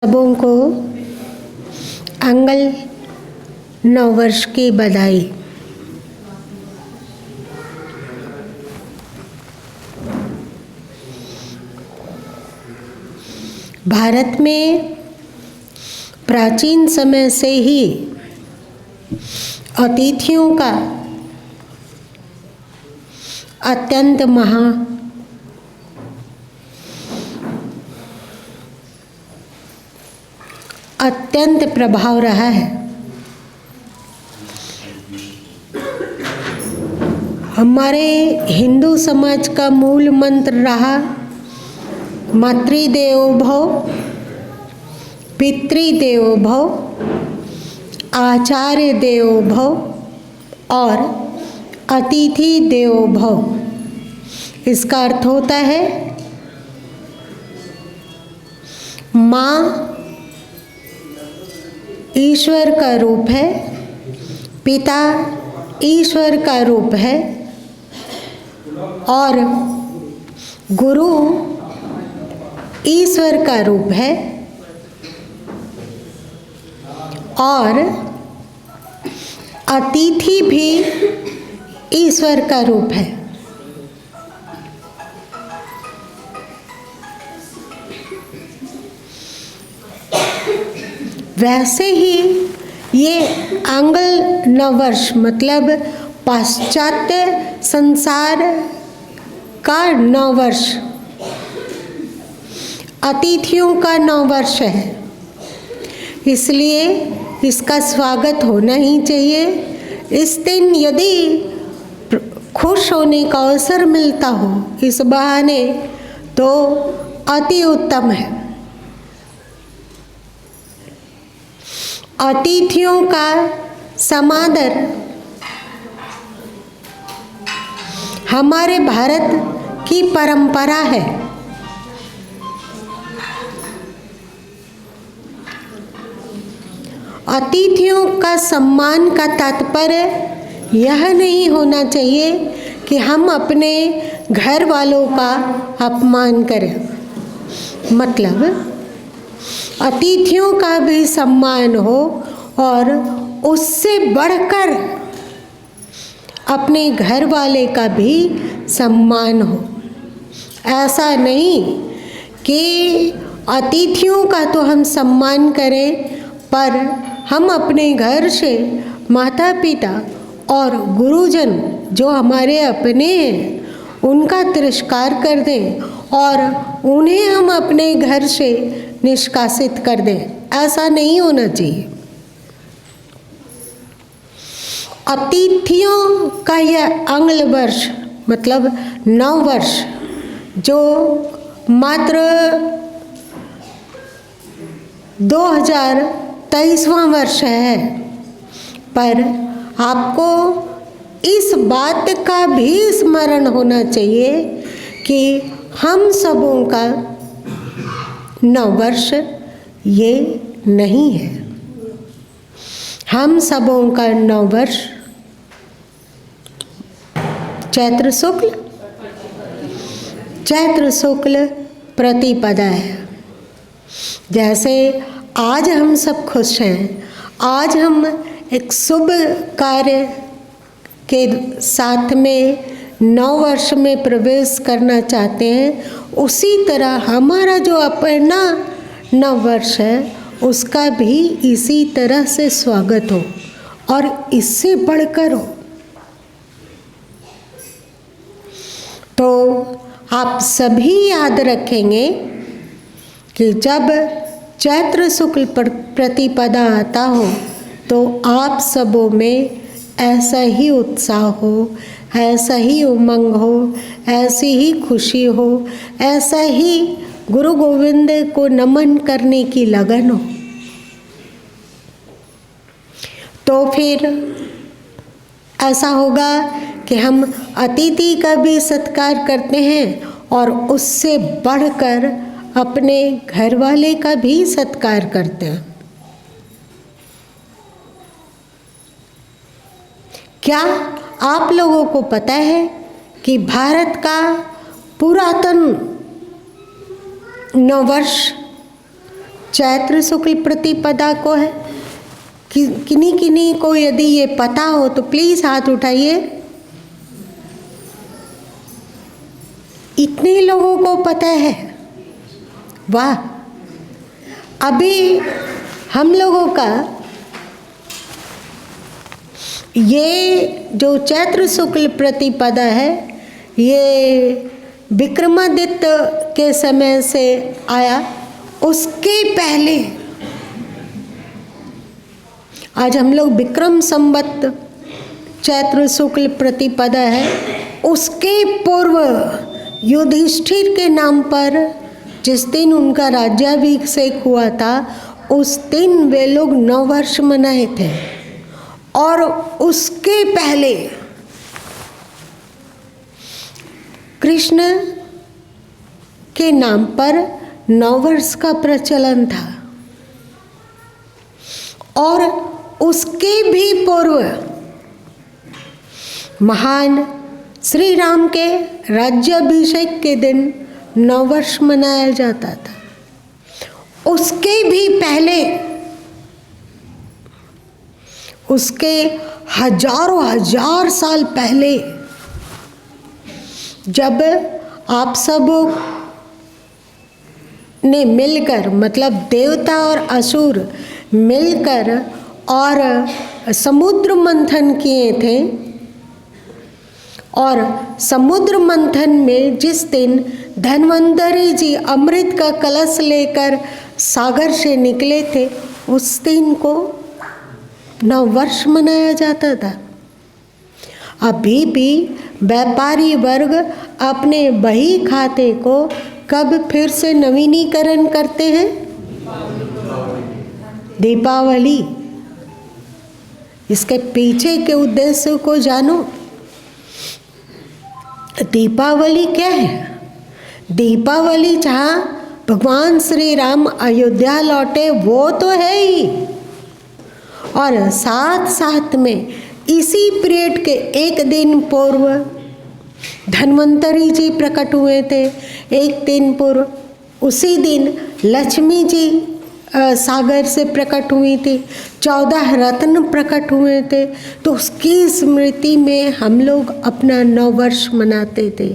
सबों को आंगल नववर्ष की बधाई। भारत में प्राचीन समय से ही अतिथियों का अत्यंत प्रभाव रहा है। हमारे हिंदू समाज का मूल मंत्र रहा मातृदेवो भव, पितृदेवो भव, आचार्य देवो भव और अतिथि देवो भव। इसका अर्थ होता है माँ ईश्वर का रूप है, पिता ईश्वर का रूप है और गुरु ईश्वर का रूप है और अतिथि भी ईश्वर का रूप है। वैसे ही ये आंगल नववर्ष मतलब पाश्चात्य संसार का नववर्ष अतिथियों का नववर्ष है, इसलिए इसका स्वागत होना ही चाहिए। इस दिन यदि खुश होने का अवसर मिलता हो इस बहाने तो अति उत्तम है। अतिथियों का समादर हमारे भारत की परंपरा है। अतिथियों का सम्मान का तात्पर्य यह नहीं होना चाहिए कि हम अपने घर वालों का अपमान करें, मतलब अतिथियों का भी सम्मान हो और उससे बढ़कर अपने घर वाले का भी सम्मान हो। ऐसा नहीं कि अतिथियों का तो हम सम्मान करें पर हम अपने घर से माता पिता और गुरुजन जो हमारे अपने हैं उनका तिरस्कार कर दें और उन्हें हम अपने घर से निष्कासित कर दें। ऐसा नहीं होना चाहिए। अतिथियों का यह आंग्ल वर्ष मतलब नव वर्ष जो मात्र 2023वां वर्ष है, पर आपको इस बात का भी स्मरण होना चाहिए कि हम सबों का नववर्ष ये नहीं है। हम सबों का नववर्ष चैत्र शुक्ल प्रतिपदा है। जैसे आज हम सब खुश हैं, आज हम एक शुभ कार्य के साथ में नव वर्ष में प्रवेश करना चाहते हैं, उसी तरह हमारा जो अपना नव वर्ष है उसका भी इसी तरह से स्वागत हो और इससे बढ़कर हो। तो आप सभी याद रखेंगे कि जब चैत्र शुक्ल प्रतिपदा आता हो तो आप सबों में ऐसा ही उत्साह हो, ऐसा ही उमंग हो, ऐसी ही खुशी हो, ऐसा ही गुरु गोविंद को नमन करने की लगन हो। तो फिर ऐसा होगा कि हम अतिथि का भी सत्कार करते हैं और उससे बढ़कर अपने घर वाले का भी सत्कार करते हैं। क्या आप लोगों को पता है कि भारत का पुरातन नववर्ष चैत्र शुक्ल प्रतिपदा को है? किन्हीं किन्हीं को यदि ये पता हो तो प्लीज हाथ उठाइए। इतने लोगों को पता है, वाह। अभी हम लोगों का ये जो चैत्र शुक्ल प्रतिपदा है, ये विक्रमादित्य के समय से आया। उसके पहले आज हम लोग विक्रम संवत चैत्र शुक्ल प्रतिपदा है, उसके पूर्व युधिष्ठिर के नाम पर जिस दिन उनका राज्याभिषेक हुआ था, उस दिन वे लोग नववर्ष मनाए थे। और उसके पहले कृष्ण के नाम पर नववर्ष का प्रचलन था। और उसके भी पूर्व महान श्री राम के राज्याभिषेक के दिन नववर्ष मनाया जाता था। उसके भी पहले, उसके हजारों हजार साल पहले, जब आप सब ने मिलकर, मतलब देवता और असुर मिलकर और समुद्र मंथन किए थे, और समुद्र मंथन में जिस दिन धन्वंतरि जी अमृत का कलश लेकर सागर से निकले थे, उस दिन को नववर्ष मनाया जाता था। अभी भी व्यापारी वर्ग अपने बही खाते को कब फिर से नवीनीकरण करते हैं? दीपावली। इसके पीछे के उद्देश्य को जानो। दीपावली क्या है? दीपावली जहाँ भगवान श्री राम अयोध्या लौटे वो तो है ही, और साथ साथ में इसी पीरियड के एक दिन पूर्व धन्वंतरि जी प्रकट हुए थे। एक दिन पूर्व उसी दिन लक्ष्मी जी सागर से प्रकट हुई थी। 14 रत्न प्रकट हुए थे। तो उसकी स्मृति में हम लोग अपना नववर्ष मनाते थे।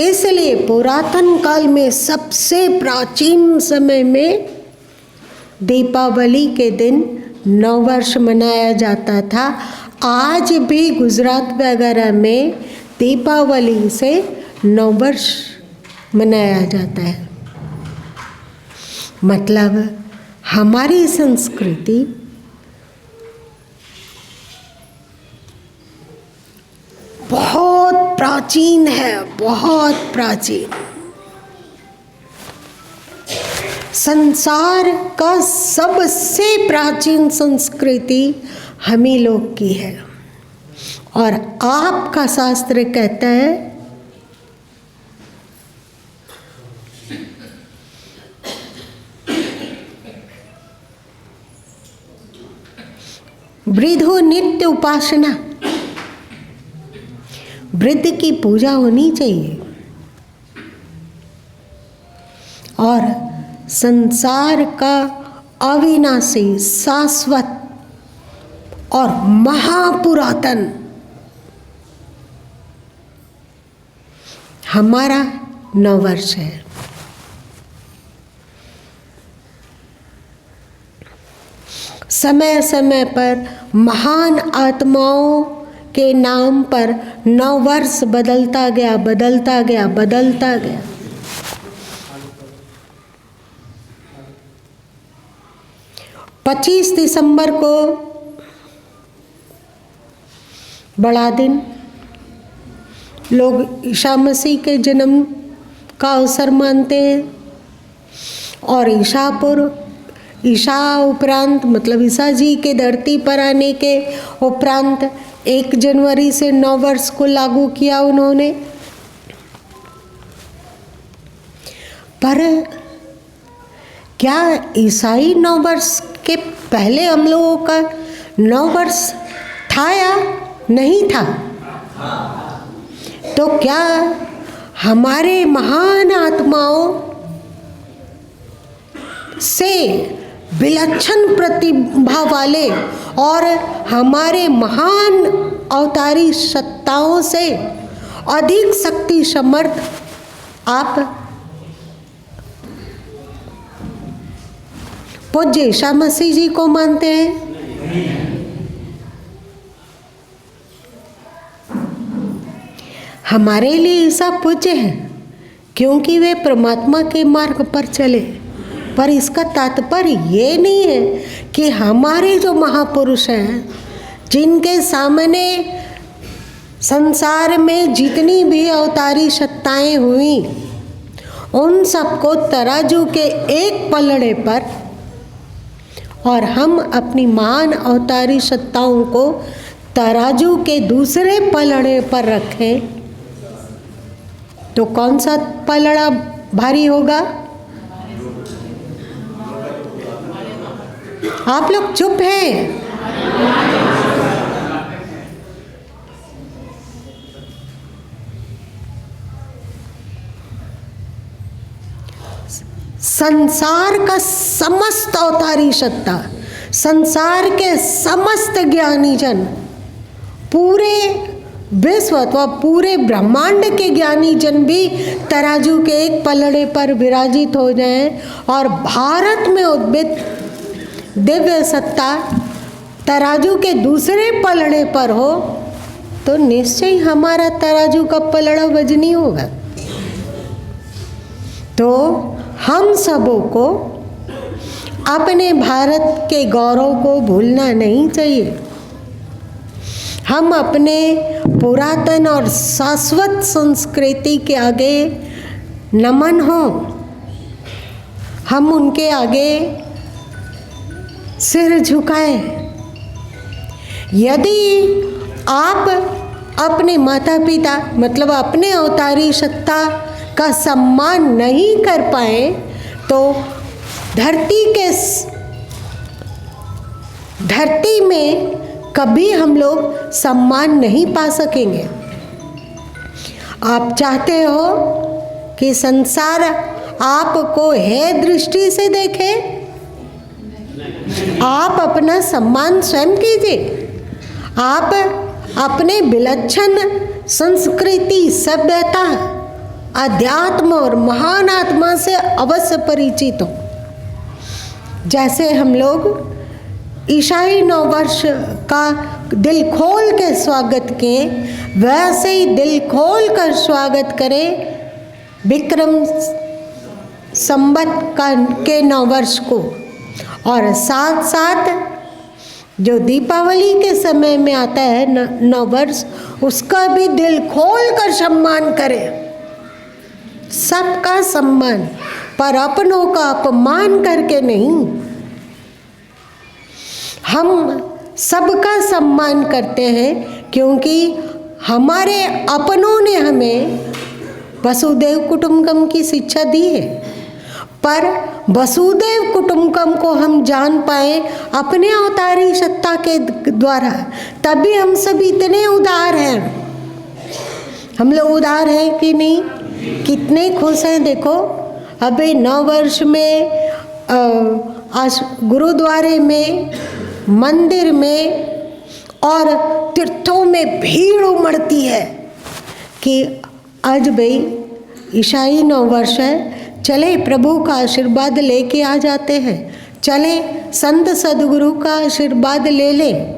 इसलिए पुरातन काल में सबसे प्राचीन समय में दीपावली के दिन नववर्ष मनाया जाता था। आज भी गुजरात वगैरह में दीपावली से नववर्ष मनाया जाता है। मतलब हमारी संस्कृति बहुत प्राचीन है, बहुत प्राचीन। संसार का सबसे प्राचीन संस्कृति हम ही लोग की है। और आपका शास्त्र कहता है वृद्धो नित्य उपासना, वृद्ध की पूजा होनी चाहिए। और संसार का अविनाशी, शाश्वत और महापुरातन हमारा नववर्ष है। समय समय पर महान आत्माओं के नाम पर नववर्ष बदलता गया, बदलता गया, बदलता गया। पच्चीस दिसंबर को बड़ा दिन लोग ईसा मसीह के जन्म का अवसर मानते हैं। और ईसा उपरांत, मतलब ईसा जी के धरती पर आने के उपरांत 1 जनवरी से नववर्ष को लागू किया उन्होंने। पर क्या ईसाई नववर्ष के पहले हम लोगों का नववर्ष था या नहीं था? तो क्या हमारे महान आत्माओं से विलक्षण प्रतिभा वाले और हमारे महान अवतारी सत्ताओं से अधिक शक्ति समर्थ आप पूज्य ईसा मसीह जी को मानते हैं। हमारे लिए ईसा पूज्य है क्योंकि वे परमात्मा के मार्ग पर चले, पर इसका तात्पर्य ये नहीं है कि हमारे जो महापुरुष हैं, जिनके सामने संसार में जितनी भी अवतारी सत्ताएं हुई, उन सबको तराजू के एक पलड़े पर और हम अपनी महान अवतारी सत्ताओं को तराजू के दूसरे पलड़े पर रखें तो कौन सा पलड़ा भारी होगा? आप लोग चुप हैं। संसार का समस्त अवतारी सत्ता, संसार के समस्त ज्ञानी जन, पूरे विश्व अथवा पूरे ब्रह्मांड के ज्ञानी जन भी तराजू के एक पलड़े पर विराजित हो जाएं और भारत में उद्भित दिव्य सत्ता तराजू के दूसरे पलड़े पर हो, तो निश्चय हमारा तराजू का पलड़ा वजनी होगा। तो हम सबों को अपने भारत के गौरव को भूलना नहीं चाहिए। हम अपने पुरातन और शाश्वत संस्कृति के आगे नमन हो, हम उनके आगे सिर झुकाएं। यदि आप अपने माता पिता मतलब अपने अवतारी सत्ता का सम्मान नहीं कर पाए तो धरती में कभी हम लोग सम्मान नहीं पा सकेंगे। आप चाहते हो कि संसार आपको हे दृष्टि से देखे, आप अपना सम्मान स्वयं कीजिए। आप अपने विलक्षण संस्कृति, सभ्यता, अध्यात्म और महान आत्मा से अवश्य परिचित हो। जैसे हम लोग ईसाई नववर्ष का दिल खोल के स्वागत किए, वैसे ही दिल खोल कर स्वागत करें विक्रम संवत के नववर्ष को, और साथ साथ जो दीपावली के समय में आता है नववर्ष, उसका भी दिल खोल कर सम्मान करें। सबका सम्मान, पर अपनों का अपमान करके नहीं। हम सबका सम्मान करते हैं क्योंकि हमारे अपनों ने हमें वसुदेव कुटुंबकम की शिक्षा दी है। पर वसुदेव कुटुंबकम को हम जान पाए अपने अवतारी सत्ता के द्वारा, तभी हम सब इतने उदार हैं। हम लोग उदार हैं कि नहीं? कितने खुश हैं। देखो अभी नववर्ष में आज गुरुद्वारे में, मंदिर में और तीर्थों में भीड़ उमड़ती है कि आज भाई ईसाई नववर्ष है, चले प्रभु का आशीर्वाद लेके आ जाते हैं, चले संत सदगुरु का आशीर्वाद ले लें।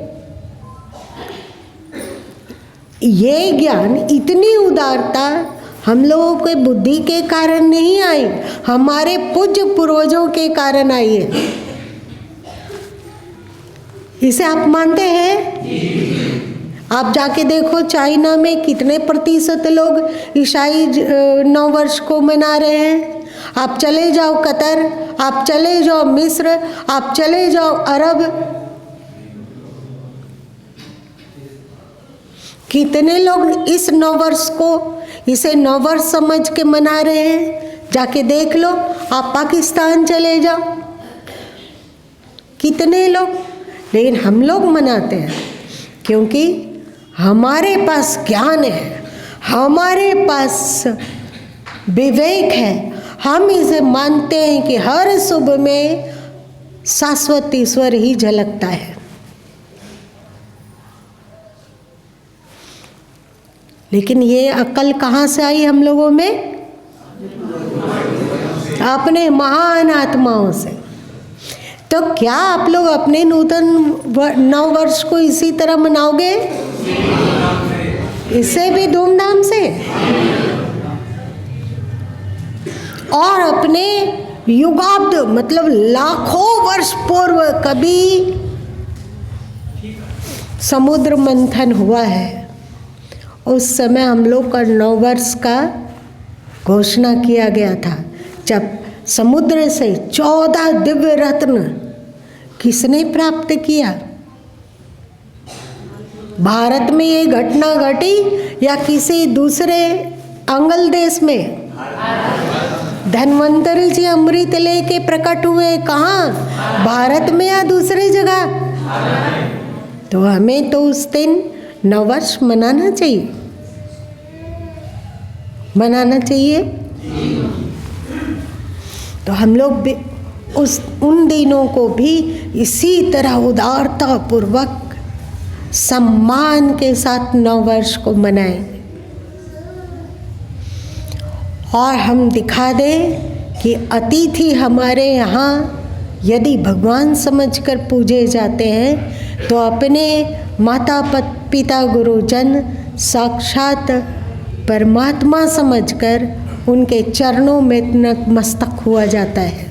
ये ज्ञान, इतनी उदारता हम लोगों के बुद्धि के कारण नहीं आई, हमारे पूज्य पूर्वजों के कारण आई है। इसे आप मानते हैं? आप जाके देखो चाइना में कितने प्रतिशत लोग ईसाई नववर्ष को मना रहे हैं। आप चले जाओ कतर, आप चले जाओ मिस्र, आप चले जाओ अरब, कितने लोग इस नववर्ष को, इसे नववर्ष समझ के मना रहे हैं। जाके देख लो। आप पाकिस्तान चले जाओ, कितने लोग। लेकिन हम लोग मनाते हैं क्योंकि हमारे पास ज्ञान है, हमारे पास विवेक है, हम इसे मानते हैं कि हर शुभ में शाश्वत ईश्वर ही झलकता है। लेकिन ये अक्ल कहाँ से आई हम लोगों में? अपने महान आत्माओं से। तो क्या आप लोग अपने नूतन नव वर्ष को इसी तरह मनाओगे? इससे भी धूमधाम से? और अपने युगाब्द मतलब लाखों वर्ष पूर्व कभी समुद्र मंथन हुआ है, उस समय हम लोग का नव वर्ष का घोषणा किया गया था, जब समुद्र से 14 दिव्य रत्न किसने प्राप्त किया? भारत में ये घटना घटी या किसी दूसरे अंगल देश में? धन्वंतरी जी अमृत लेके प्रकट हुए कहाँ? भारत में या दूसरी जगह? तो हमें तो उस दिन नववर्ष मनाना चाहिए, मनाना चाहिए। तो हम लोग भी उन दिनों को भी इसी तरह उदारता पूर्वक सम्मान के साथ नववर्ष को मनाएं और हम दिखा दें कि अतिथि हमारे यहाँ यदि भगवान समझकर पूजे जाते हैं तो अपने माता पिता गुरुजन साक्षात परमात्मा समझकर उनके चरणों में नतमस्तक हुआ जाता है।